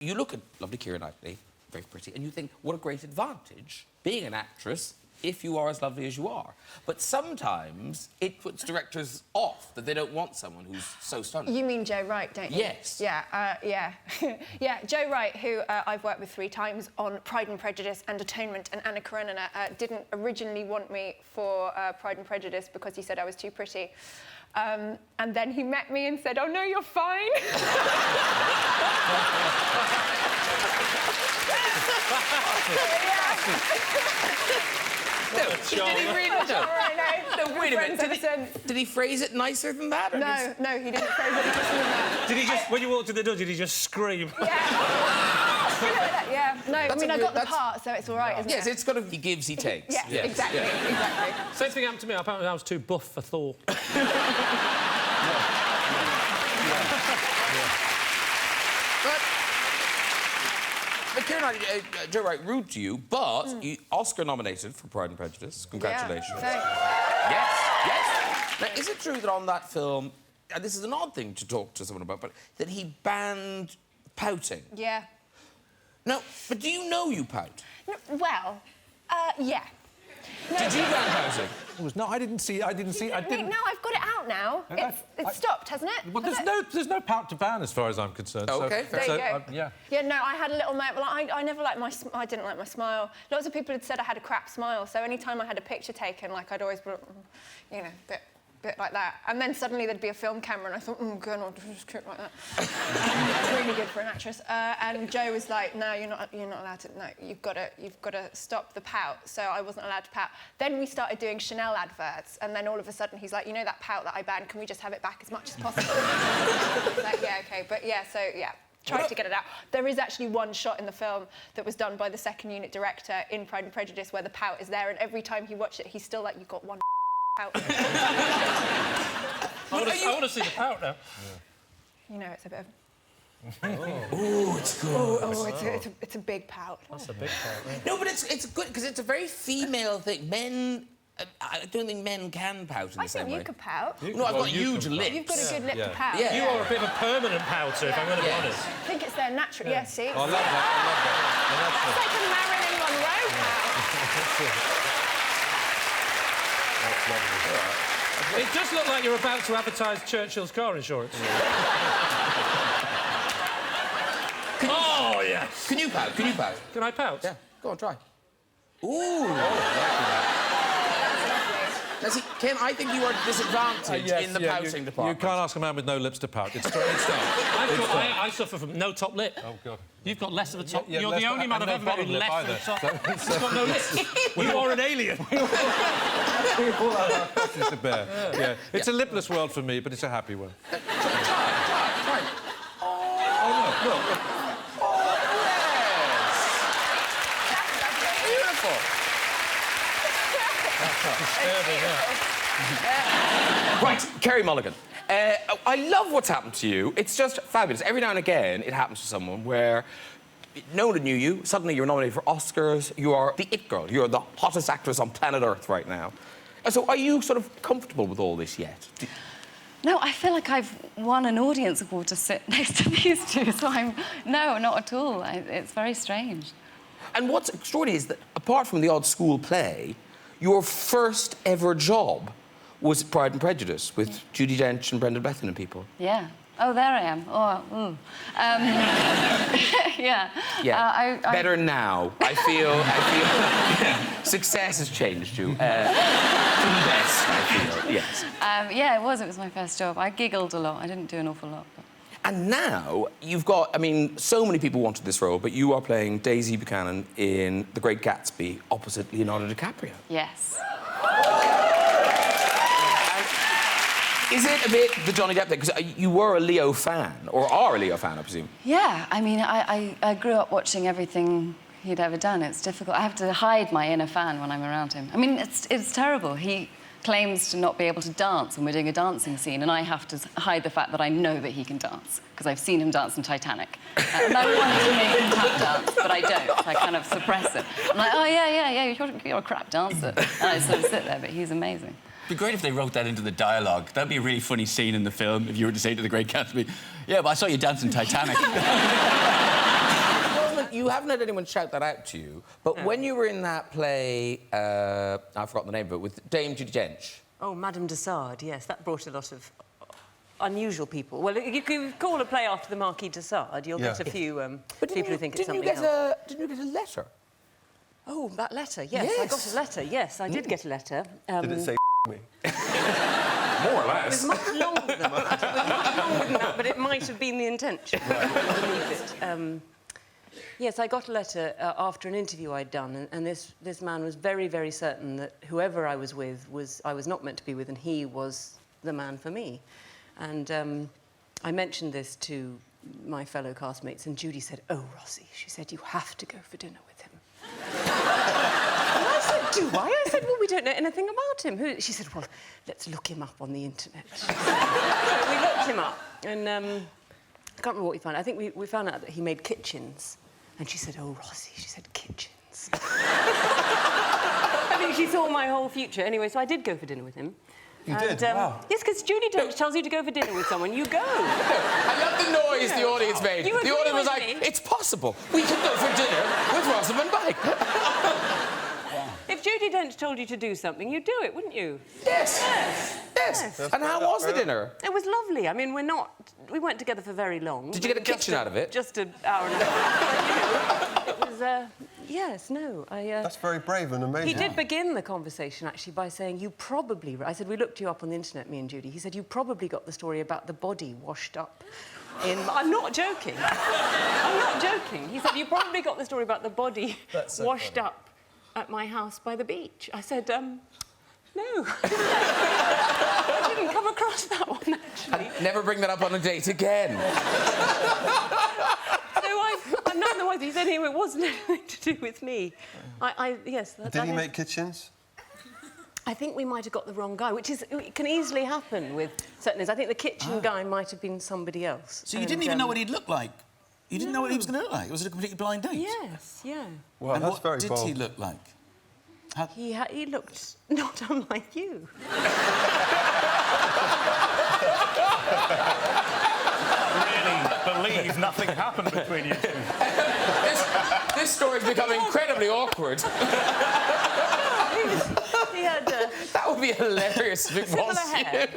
You look at lovely Keira Knightley, very pretty, and you think, what a great advantage being an actress if you are as lovely as you are. But sometimes it puts directors off, that they don't want someone who's so stunning. You mean Joe Wright, don't you? Yes. Yeah, yeah. Yeah, Joe Wright, who I've worked with 3 times on Pride and Prejudice and Atonement and Anna Karenina, didn't originally want me for Pride and Prejudice because he said I was too pretty. And then he met me and said, "Oh, no, you're fine." No, did he really? No, wait a minute. Did he phrase it nicer than that? No, he didn't phrase it nicer than that. Did he just, when you walked in the door, did he just scream? Yeah. No, I mean, I got the part, so it's all right, isn't it? Yes, it's got to... He gives, he takes. Yeah, yes. Exactly. Same thing happened to me. Apparently I was too buff for Thor. But Keira Knightley, Joe Wright, rude to you, but you Oscar nominated for Pride and Prejudice. Congratulations. Yeah, Yes. Now, is it true that on that film, and this is an odd thing to talk to someone about, but that he banned pouting? Yeah. No, but do you know you pout? No, well, yeah. No, Did you ban pouting? No, I didn't see. No, I've got it out now. It's stopped, hasn't it? Well, there's no pout to ban as far as I'm concerned. Okay, there you go. Yeah. Yeah, no, I had a little moment. Well, I never liked I didn't like my smile. Lots of people had said I had a crap smile, so any time I had a picture taken, like, I'd always be, you know, bit like that. And then suddenly there'd be a film camera, and I thought, God, I'll just keep like that. It's really good for an actress. And Joe was like, "No, you're not allowed to. No, you've got to stop the pout." So I wasn't allowed to pout. Then we started doing Chanel adverts, and then all of a sudden he's like, "You know that pout that I banned? Can we just have it back as much as possible?" Like, yeah, okay, but yeah, so yeah. Tried to get it out. There is actually one shot in the film that was done by the second unit director in Pride and Prejudice where the pout is there, and every time he watched it, he's still like, "You've got one pout." I want to see the pout now. You know, it's a bit of... Oh, it's good. It's a big pout. That's a big pout, yeah. No, but it's good, because it's a very female thing. Men... I don't think men can pout in the same way. I think you could pout. No, I've got huge lips. You've got a good lip to pout. Yeah. You are a bit of a permanent pouter, if I'm going to be honest. I think it's their natural... Yeah, see? I love that. It's like a Marilyn Monroe pout. That's lovely. It does look like you're about to advertise Churchill's car insurance. Oh, yes. Can you pout? Can you pout? Can I pout? Yeah. Go on, try. Ooh. Now, see, Ken, I think you are disadvantaged in the pouting department. You can't ask a man with no lips to pout. It's done. I suffer from no top lip. Oh, God. You've got less of a top... Yeah, you're the only man I've ever met with less of a top... He's got no lips. You are an alien. We all have our crosses to bear. Yeah. It's a lipless world for me, but it's a happy one. Try. Oh, no, look. Right, Kerry Mulligan. I love what's happened to you. It's just fabulous. Every now and again, it happens to someone where no one knew you. Suddenly, you're nominated for Oscars. You are the it girl. You're the hottest actress on planet Earth right now. So, are you sort of comfortable with all this yet? No, I feel like I've won an audience award to sit next to these two. So no, not at all. It's very strange. And what's extraordinary is that, apart from the odd school play, your first ever job was Pride and Prejudice with Judi Dench and Brendan Bethan and people. Yeah. Oh, there I am. Oh, ooh. Yeah. Yeah. Better now. I feel success has changed you. For the best, I feel. Yes. Yeah, it was my first job. I giggled a lot. I didn't do an awful lot. But... And now you've got, I mean, so many people wanted this role, but you are playing Daisy Buchanan in The Great Gatsby opposite Leonardo DiCaprio. Yes. Is it a bit the Johnny Depp thing? Because you were a Leo fan, or are a Leo fan, I presume. Yeah, I mean, I grew up watching everything he'd ever done. It's difficult. I have to hide my inner fan when I'm around him. I mean, it's terrible. He claims to not be able to dance when we're doing a dancing scene, and I have to hide the fact that I know that he can dance, because I've seen him dance in Titanic. And I want to make him tap dance, but I don't. I kind of suppress it. I'm like, oh, yeah, you're a crap dancer. And I sort of sit there, but he's amazing. It'd be great if they wrote that into the dialogue. That'd be a really funny scene in the film if you were to say to the Great Gatsby, "Yeah, but I saw you dance in Titanic." haven't had anyone shout that out to you, but when you were in that play, I've forgotten the name of it, with Dame Judi Dench. Oh, Madame de Sade, yes, that brought a lot of unusual people. Well, you can call a play after the Marquis de Sade, you'll get a few people who think it's something else. Didn't you get a letter? Oh, that letter, yes, I got a letter, yes, I did get a letter. Did it say me? More or It less. was much longer than that. It was much longer than that, but it might have been the intention. Underneath it. Yes, I got a letter after an interview I'd done, and this man was very, very certain that whoever I was with I was not meant to be with, and he was the man for me. And I mentioned this to my fellow castmates, and Judy said, "Oh, Rossi," she said, "you have to go for dinner with him." And I said, "Do I?" I said, "Well, we don't know anything about him." She said, "Well, let's look him up on the internet." So we looked him up, and I can't remember what we found. I think we found out that he made kitchens. And she said, "Oh, Rossi," she said, "kitchens." I think she saw my whole future. Anyway, so I did go for dinner with him. You did? Wow. Yes, because Judy Dench tells you to go for dinner with someone, you go. I love the noise the audience made. You The agree audience was with like, me? it's possible. We can go for dinner with Rosamund Pike. If Judy Dench told you to do something, you'd do it, wouldn't you? Yes. Yes. And how was the dinner? It was lovely. I mean, we weren't together for very long. Did you get a kitchen out of it? Just an hour and a half. But, you know, it was, yes, no, That's very brave and amazing. He did begin the conversation, actually, by saying, "You probably..." I said, "We looked you up on the internet, me and Judy." He said, "You probably got the story about the body washed up in..." I'm not joking. I'm not joking. He said, "You probably got the story about the body washed up at my house by the beach." I said, "No." I didn't come across that one, actually. Never bring that up on a date again. I'm not the one. He said it wasn't anything to do with me. Yes. Did he make kitchens? I think we might have got the wrong guy, which it can easily happen with certain things. I think the kitchen guy might have been somebody else. So you didn't even know what he'd look like? You didn't know what he was going to look like? It was a completely blind date? Yes, yeah. Well, And that's what very did bold. he look like? He looked not unlike you. Really believe nothing happened between you two. This story's become incredibly awkward. He had That would be hilarious if it similar was hair.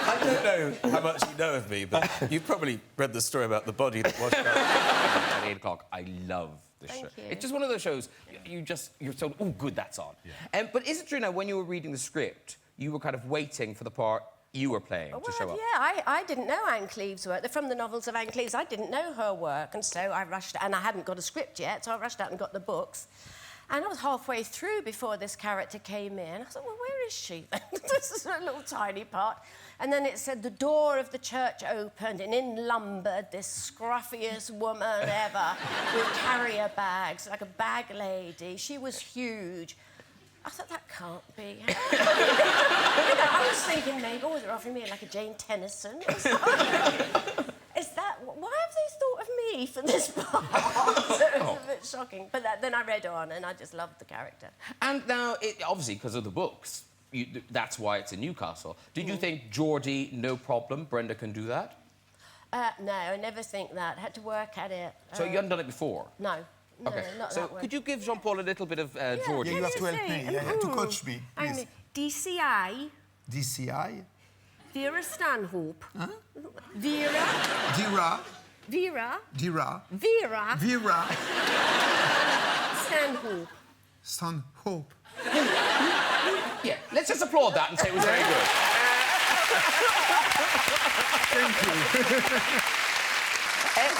I don't know how much you know of me, but you've probably read the story about the body that washed up. At 8 o'clock, I love this show. you. It's just one of those shows, you're so, oh, good, that's on. Yeah. But is it true now, when you were reading the script, you were kind of waiting for the part you were playing to show up? Yeah, I didn't know Anne Cleeve's work. They're from the novels of Anne Cleeve's. I didn't know her work, and so I rushed, and I hadn't got a script yet, so I rushed out and got the books. And I was halfway through before this character came in. I thought, well, where is she then? This is a little tiny part. And then it said the door of the church opened, and in lumbered this scruffiest woman ever with carrier bags, like a bag lady. She was huge. I thought, that can't be. You know, I was thinking maybe, oh, they're offering me like a Jane Tennyson or something. Is that... Why have they thought of me for this part? So it was a bit shocking. But then I read on, and I just loved the character. And now, obviously, because of the books, that's why it's in Newcastle. Did you think, Geordie, no problem, Brenda can do that? No, I never think that. Had to work at it. So you hadn't done it before? No. No, OK, not so that one. could you give Jean-Paul a little bit of Geordie? Yeah, you have to help me. Yeah, to coach me, please. DCI, DCI. Vera Stanhope. Huh? Vera. Dira. Vera. Dira. Vera. Vera. Stanhope. Stanhope. Yeah, let's just applaud that and say it was very good. Thank you.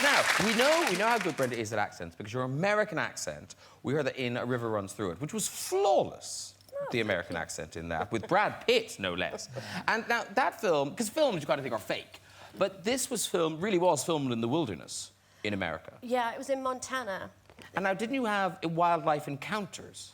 Now, we know how good Brenda is at accents, because your American accent, we heard that in A River Runs Through It, which was flawless, the American accent in that, with Brad Pitt, no less. And now, that film, because films you kind of think are fake, but this really was filmed in the wilderness in America. Yeah, it was in Montana. And now, didn't you have wildlife encounters?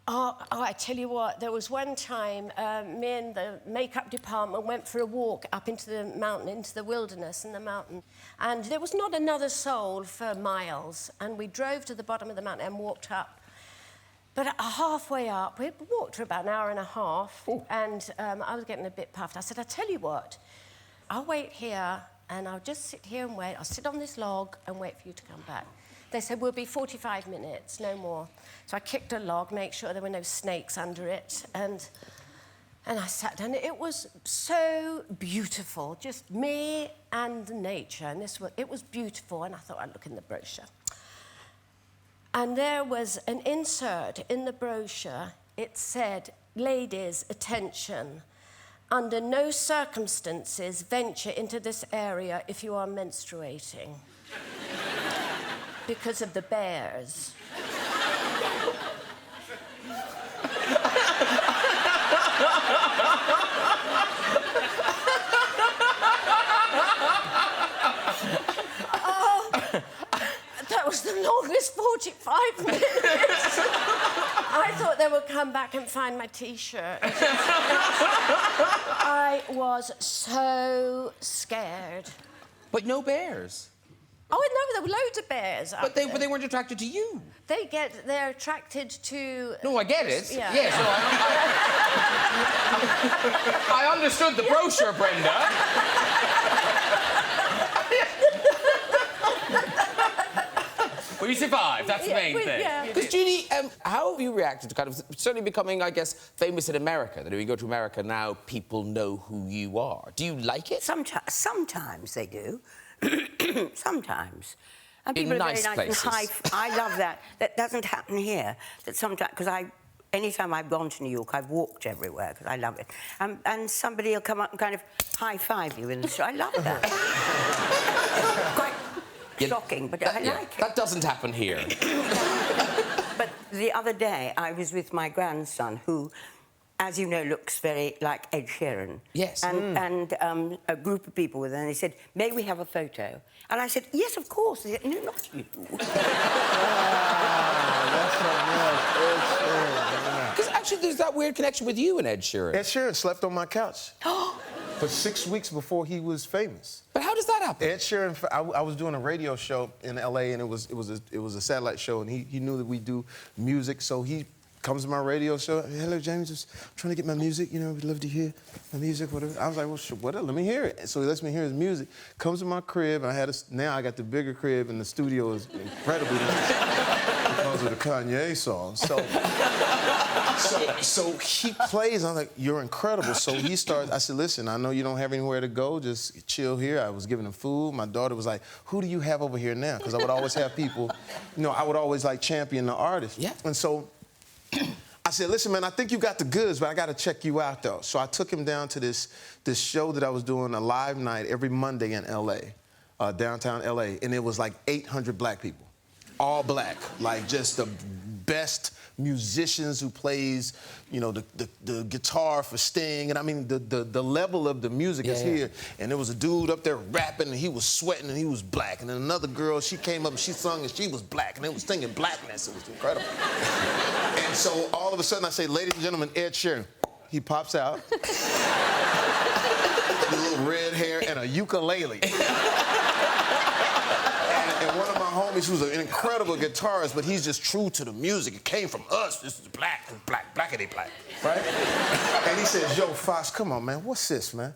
Oh, I tell you what, there was one time me and the makeup department went for a walk up into the mountain, into the wilderness in the mountain, and there was not another soul for miles, and we drove to the bottom of the mountain and walked up. But halfway up, we walked for about an hour and a half, and I was getting a bit puffed. I said, I tell you what, I'll wait here and I'll just sit here and wait. I'll sit on this log and wait for you to come back. They said, we'll be 45 minutes, no more. So I kicked a log, make sure there were no snakes under it, and I sat down. It was so beautiful, just me and nature, and it was beautiful, and I thought I'd look in the brochure. And there was an insert in the brochure. It said, ladies, attention. Under no circumstances venture into this area if you are menstruating. Because of the bears. Oh, that was the longest 45 minutes. I thought they would come back and find my T-shirt. I was so scared. But no bears. Oh, no, there were loads of bears. But they weren't attracted to you. They're attracted to... No, I get it. Yeah. Yes, no, I understood the brochure, Brenda. Well, you survived. That's the main thing. Yeah. Because, Judy, how have you reacted to kind of certainly becoming, I guess, famous in America? That if you go to America now, people know who you are. Do you like it? Sometimes they do. Sometimes. And people In are nice very nice places. and high. I love that. That doesn't happen here. That sometimes, because anytime I've gone to New York, I've walked everywhere because I love it. And somebody will come up and kind of high-five you in the street. I love that. Quite shocking, but I like it. That doesn't happen here. But the other day, I was with my grandson, who, as you know, looks very like Ed Sheeran. Yes. And a group of people with him, and they said, may we have a photo? And I said, yes, of course. They said, no, not you. Because actually, there's that weird connection with you and Ed Sheeran. Ed Sheeran slept on my couch for 6 weeks before he was famous. But how does that happen? Ed Sheeran, I was doing a radio show in L.A. and it was a satellite show, and he knew that we do music, so he comes to my radio show. Hello, James, just trying to get my music. You know, we'd love to hear my music, whatever. I was like, well, sure, whatever, let me hear it. So he lets me hear his music. Comes to my crib, and now I got the bigger crib, and the studio is incredibly nice because of the Kanye song. So he plays, I'm like, you're incredible. So he starts, I said, listen, I know you don't have anywhere to go, just chill here. I was giving him food. My daughter was like, who do you have over here now? Because I would always have people, I would always like champion the artist. Yeah. And so I said, listen, man, I think you got the goods, but I got to check you out, though. So I took him down to this show that I was doing, a live night every Monday in L.A., downtown L.A., and it was like 800 black people, all black, like just the best musicians who plays, the guitar for Sting, and I mean, the level of the music is here. And there was a dude up there rapping, and he was sweating, and he was black. And then another girl, she came up and she sung, and she was black, and they was singing blackness. It was incredible. And so all of a sudden, I say, ladies and gentlemen, Ed Sheeran. He pops out, with a little red hair and a ukulele. And one of my homies, who's an incredible guitarist, but he's just true to the music. It came from us. This is blackity black, right? And he says, yo, Fox, come on, man. What's this, man?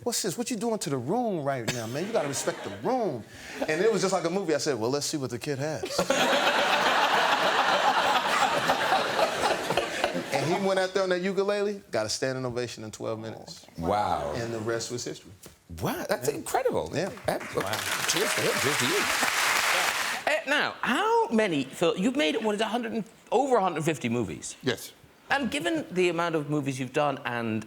What's this? What you doing to the room right now, man? You gotta respect the room. And it was just like a movie. I said, well, let's see what the kid has. And he went out there on that ukulele, got a standing ovation in 12 minutes. Wow. And the rest was history. Wow, that's incredible. Yeah. Wow. Cheers for him. Cheers to you. Now, how many you've made over 150 movies? Yes. And given the amount of movies you've done and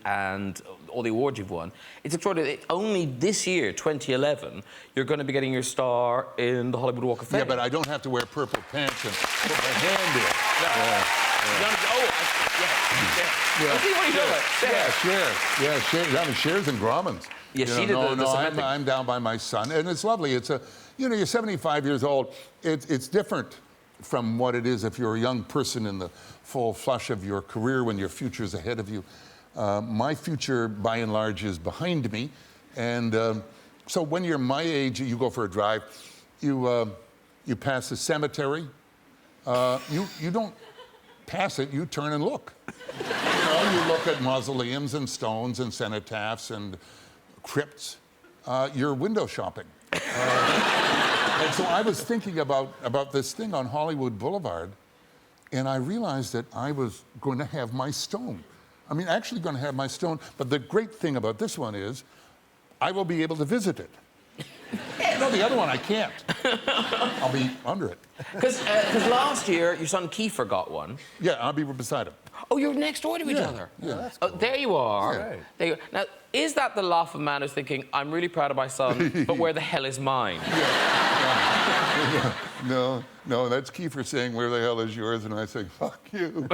all the awards you've won, it's extraordinary. Only this year, 2011, you're going to be getting your star in the Hollywood Walk of Fame. Yeah, but I don't have to wear purple pants and put my hand in. Cher's and Grauman's. Yeah, she did the cementing. I'm down by my son, and it's lovely. It's you're 75 years old. It's different from what it is if you're a young person in the full flush of your career when your future's ahead of you. My future, by and large, is behind me, and so when you're my age, you go for a drive, you pass a cemetery, you don't pass it, you turn and look. You look at mausoleums and stones and cenotaphs and crypts, you're window shopping. And so I was thinking about this thing on Hollywood Boulevard, and I realized that I was going to have my stone. I mean, actually going to have my stone, but the great thing about this one is I will be able to visit it. No, the other one I can't. I'll be under it. Because last year, your son Kiefer got one. Yeah, I'll be beside him. Oh, you're next door to each other. Yeah. Oh, that's cool. There you are. Yeah. There you are. Now, is that the laugh of a man who's thinking, I'm really proud of my son, but where the hell is mine? No, that's Kiefer saying, where the hell is yours? And I say, fuck you.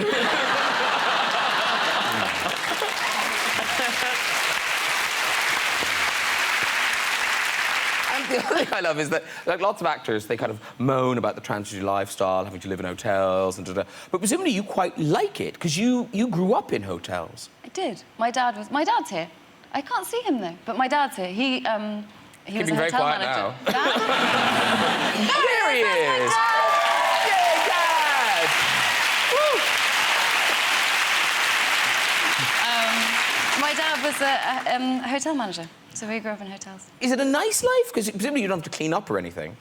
The other thing I love is that, like, lots of actors, they kind of moan about the transitory lifestyle, having to live in hotels and da-da. But presumably you quite like it, because you grew up in hotels. I did. My dad's here. I can't see him, though, but my dad's here. He was a very hotel quiet manager. now. Dad? There he is! Yay, Dad! Woo! My dad was a hotel manager, so we grew up in hotels. Is it a nice life? Because presumably you don't have to clean up or anything.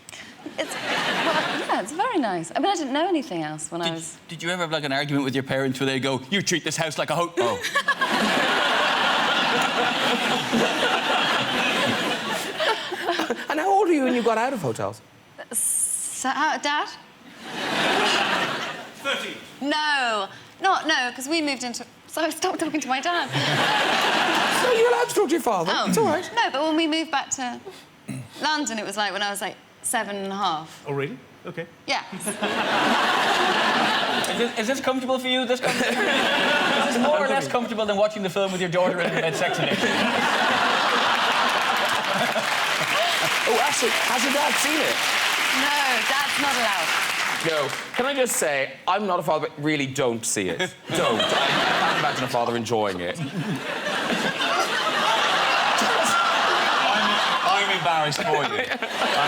Yeah, it's very nice. I mean, I didn't know anything else when I was... Did you ever have, like, an argument with your parents where they go, you treat this house like a hotel? And how old were you when you got out of hotels? Dad? 13. No, because we moved into... So I stopped talking to my dad. So you're allowed to talk to your father. Oh. It's all right. No, but when we moved back to London, it was like when I was like 7.5. Oh, really? OK. Yeah. Is this comfortable for you? Is this more or less comfortable than watching the film with your daughter in bed sexing it? Oh, actually, has your dad seen it? No, Dad's not allowed. No. Can I just say, I'm not a father, but really don't see it. Don't. I can't imagine a father enjoying it. I'm embarrassed for you. I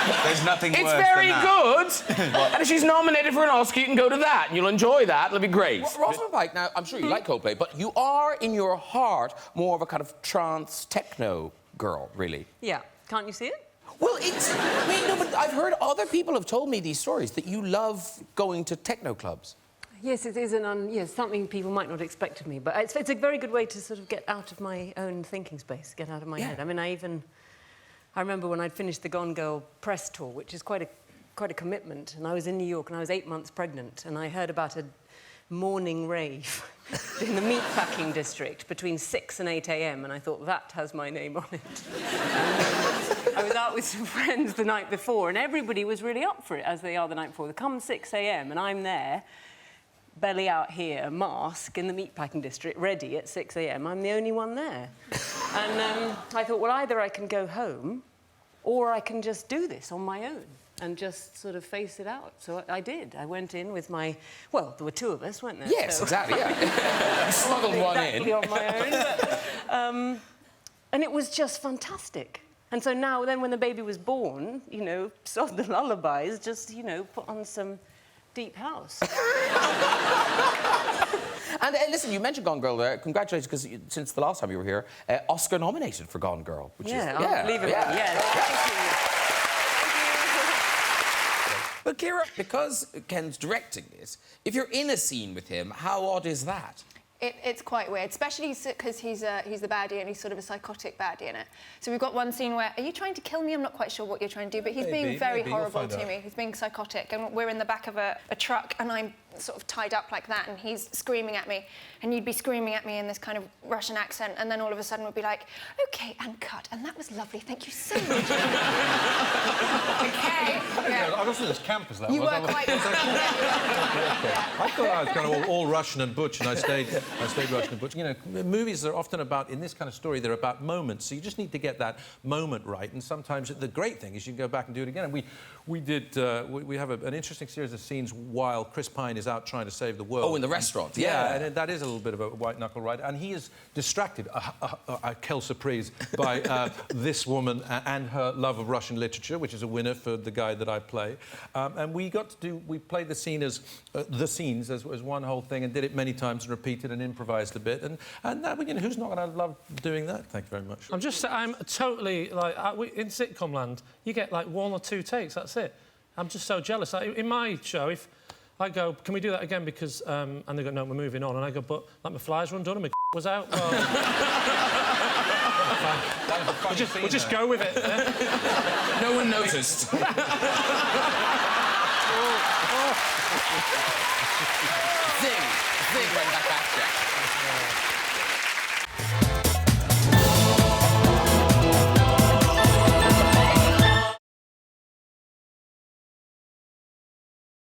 mean, there's nothing It's worse very than good. And if she's nominated for an Oscar, you can go to that, and you'll enjoy that. It'll be great. Rosamund Pike, now, I'm sure you like Coldplay, but you are, in your heart, more of a kind of trance techno girl, really. Yeah. Can't you see it? Well, it's... I mean, no, but I've heard other people have told me these stories, that you love going to techno clubs. Yes, it is something people might not expect of me, but it's a very good way to sort of get out of my own thinking space, get out of my head. I mean, I remember when I'd finished the Gone Girl press tour, which is quite a commitment, and I was in New York and I was 8 months pregnant, and I heard about a morning rave in the meatpacking district between 6 and 8 a.m, and I thought, that has my name on it. I was out with some friends the night before, and everybody was really up for it, as they are the night before. They come 6 a.m, and I'm there, belly out here, mask, in the meatpacking district, ready at 6 a.m. I'm the only one there. And I thought, well, either I can go home, or I can just do this on my own and just sort of face it out. So I did. I went in with my... Well, there were two of us, weren't there? Yes, so exactly, yeah. You smuggled one exactly in. on my own. But, and it was just fantastic. And so now, then, when the baby was born, you know, sod the lullabies, just, you know, put on some deep house. And listen, you mentioned Gone Girl there. Congratulations, because since the last time you were here, Oscar nominated for Gone Girl, which is... Unbelievable. Yes. Thank you. But Ciara, because Ken's directing this, if you're in a scene with him, how odd is that? It's quite weird, especially because he's the baddie and he's sort of a psychotic baddie in it. So we've got one scene where, are you trying to kill me? I'm not quite sure what you're trying to do, but he's being very horrible to me. He's being psychotic, and we're in the back of a truck, and I'm sort of tied up like that, and he's screaming at me, and you'd be screaming at me in this kind of Russian accent, and then all of a sudden we'd be like, OK, and cut, and that was lovely, thank you so much. OK. Yeah. I wasn't as camp as that. You were quite... I thought I was kind of all Russian and butch, and I stayed Russian and butch. You know, movies are often about, in this kind of story, they're about moments, so you just need to get that moment right, and sometimes the great thing is you can go back and do it again. And we have an interesting series of scenes while Chris Pine is out trying to save the world. Oh, in the restaurant, yeah. And that is a little bit of a white-knuckle ride, and he is distracted, quelle surprise, by this woman and her love of Russian literature, which is a winner for the guy that I play. And we played the scenes as one whole thing and did it many times and repeated and improvised a bit. And that, you know, who's not going to love doing that? Thank you very much. I'm totally, like, in sitcom land, you get, like, 1 or 2 takes, that's it. I'm just so jealous. Like, in my show, if I go, can we do that again? Because, and they go, no, we're moving on. And I go, but, like, my flies were undone and my was out. Well, we'll just go with it. No one noticed.